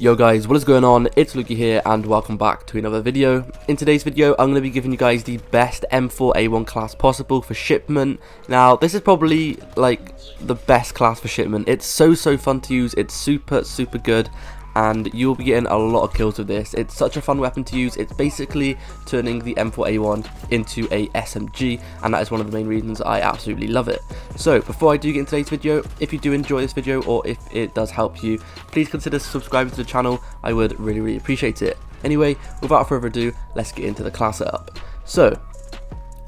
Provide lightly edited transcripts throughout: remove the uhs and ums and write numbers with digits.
Yo guys, what is going on? It's Luki here and welcome back to another video. In today's video I'm going to be giving you guys the best M4A1 class possible for shipment. Now this is probably like the best class for shipment. It's so fun to use, it's super good, and you'll be getting a lot of kills with this. It's such a fun weapon to use. It's basically turning the M4A1 into a SMG, and that is one of the main reasons I absolutely love it. So before I do get into today's video, if you do enjoy this video or if it does help you, please consider subscribing to the channel. I would really appreciate it. Anyway, without further ado, let's get into the class setup. So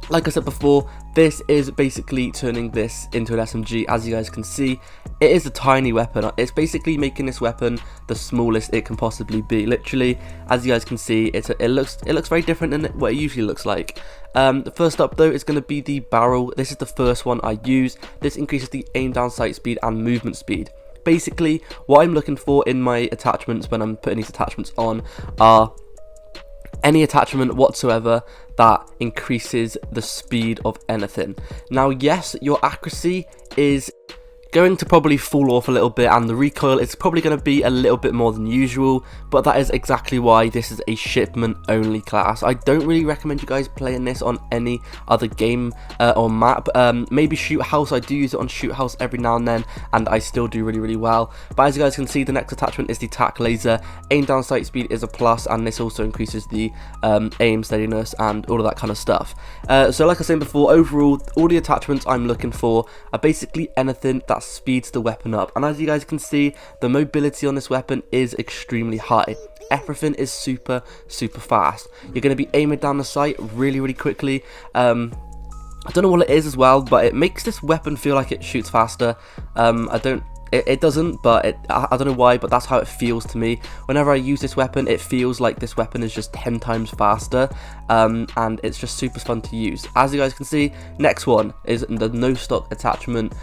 like I said before, this is basically turning this into an SMG. As you guys can see, it is a tiny weapon. It's basically making this weapon the smallest it can possibly be. Literally, as you guys can see, it looks very different than what it usually looks like. The first up though is going to be the barrel. This is the first one I use. This increases the aim down sight speed and movement speed. Basically, what I'm looking for in my attachments when I'm putting these attachments on are any attachment whatsoever that increases the speed of anything. Now yes, your accuracy is going to probably fall off a little bit and the recoil is probably going to be a little bit more than usual, but that is exactly why this is a shipment only class. I don't really recommend you guys playing this on any other game or map. Maybe Shoot House. I do use it on Shoot House every now and then and I still do really well. But as you guys can see, the next attachment is the TAC laser. Aim down sight speed is a plus, and this also increases the aim steadiness and all of that kind of stuff. So like I said before, overall all the attachments I'm looking for are basically anything that speeds the weapon up, and as you guys can see, the mobility on this weapon is extremely high. Everything is super fast. You're going to be aiming down the sight really quickly. I don't know what it is as well, but it makes this weapon feel like it shoots faster. It doesn't, but I don't know why, but that's how it feels to me. Whenever I use this weapon, it feels like this weapon is just 10 times faster, and it's just super fun to use. As you guys can see, next one is the no stock attachment.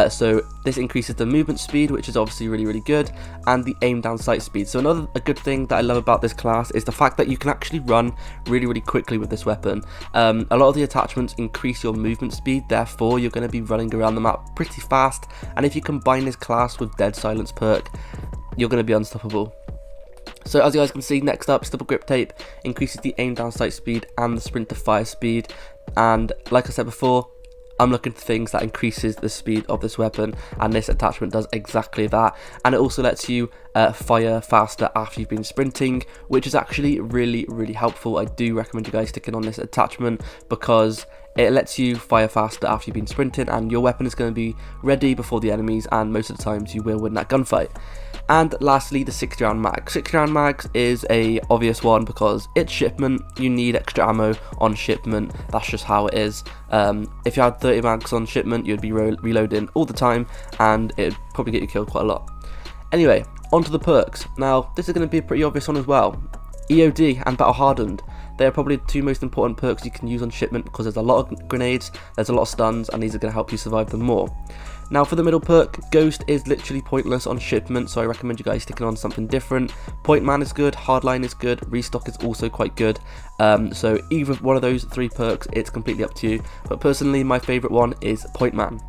So this increases the movement speed, which is obviously really good, and the aim down sight speed. So a good thing that I love about this class is the fact that you can actually run really quickly with this weapon. A lot of the attachments increase your movement speed, therefore you're going to be running around the map pretty fast, and if you combine this class with Dead Silence perk, you're going to be unstoppable. So as you guys can see, next up, Double Grip Tape increases the aim down sight speed and the sprint to fire speed, and like I said before, I'm looking for things that increases the speed of this weapon, and this attachment does exactly that. And it also lets you fire faster after you've been sprinting, which is actually really helpful. I do recommend you guys sticking on this attachment because it lets you fire faster after you've been sprinting, and your weapon is going to be ready before the enemies, and most of the times you will win that gunfight. And lastly, the 60 round mag. 60 round mags is a obvious one because it's shipment. You need extra ammo on shipment. That's just how it is. If you had 30 mags on shipment, you'd be reloading all the time, and it'd probably get you killed quite a lot. Anyway, onto the perks. Now, this is going to be a pretty obvious one as well. EOD and Battle Hardened. They are probably the two most important perks you can use on shipment because there's a lot of grenades, there's a lot of stuns, and these are going to help you survive them more. Now for the middle perk, Ghost is literally pointless on shipment, so I recommend you guys sticking on something different. Point Man is good, Hardline is good, Restock is also quite good. So either one of those three perks, it's completely up to you. But personally, my favourite one is Point Man.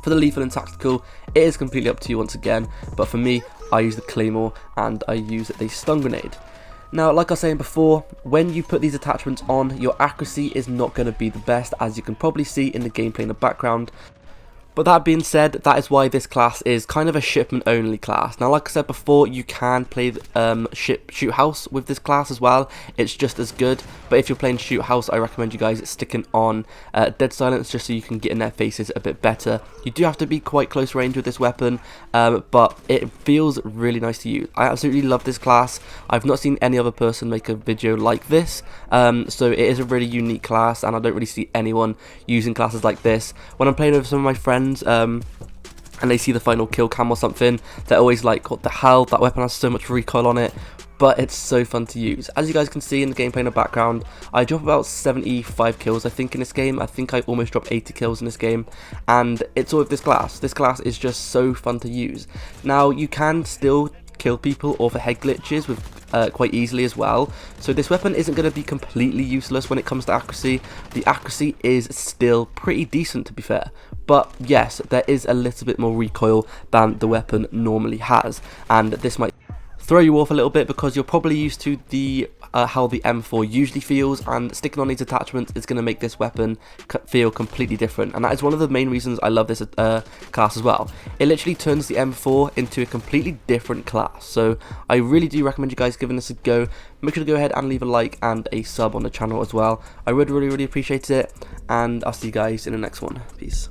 For the lethal and tactical, it is completely up to you once again, but for me, I use the Claymore and I use the stun grenade. Now, like I was saying before, when you put these attachments on, your accuracy is not going to be the best, as you can probably see in the gameplay in the background. But that being said, that is why this class is kind of a shipment only class. Now like I said before, you can play Shoot House with this class as well. It's just as good, but if you're playing Shoot House, I recommend you guys sticking on Dead Silence just so you can get in their faces a bit better. You do have to be quite close range with this weapon, but it feels really nice to use. I absolutely love this class. I've not seen any other person make a video like this, so it is a really unique class, and I don't really see anyone using classes like this. When I'm playing with some of my friends, and they see the final kill cam or something, they're always like, what the hell, that weapon has so much recoil on it, but it's so fun to use. As you guys can see in the gameplay in the background, I drop about 75 kills I think in this game. I think I almost dropped 80 kills in this game, and it's all with this class. This class is just so fun to use. Now you can still kill people or for head glitches with quite easily as well. So this weapon isn't going to be completely useless when it comes to accuracy. The accuracy is still pretty decent, to be fair, but yes, there is a little bit more recoil than the weapon normally has, and this might throw you off a little bit because you're probably used to the how the M4 usually feels, and sticking on these attachments is going to make this weapon feel completely different, and that is one of the main reasons I love this class as well. It literally turns the M4 into a completely different class, so I really do recommend you guys giving this a go. Make sure to go ahead and leave a like and a sub on the channel as well. I would really appreciate it, and I'll see you guys in the next one. Peace.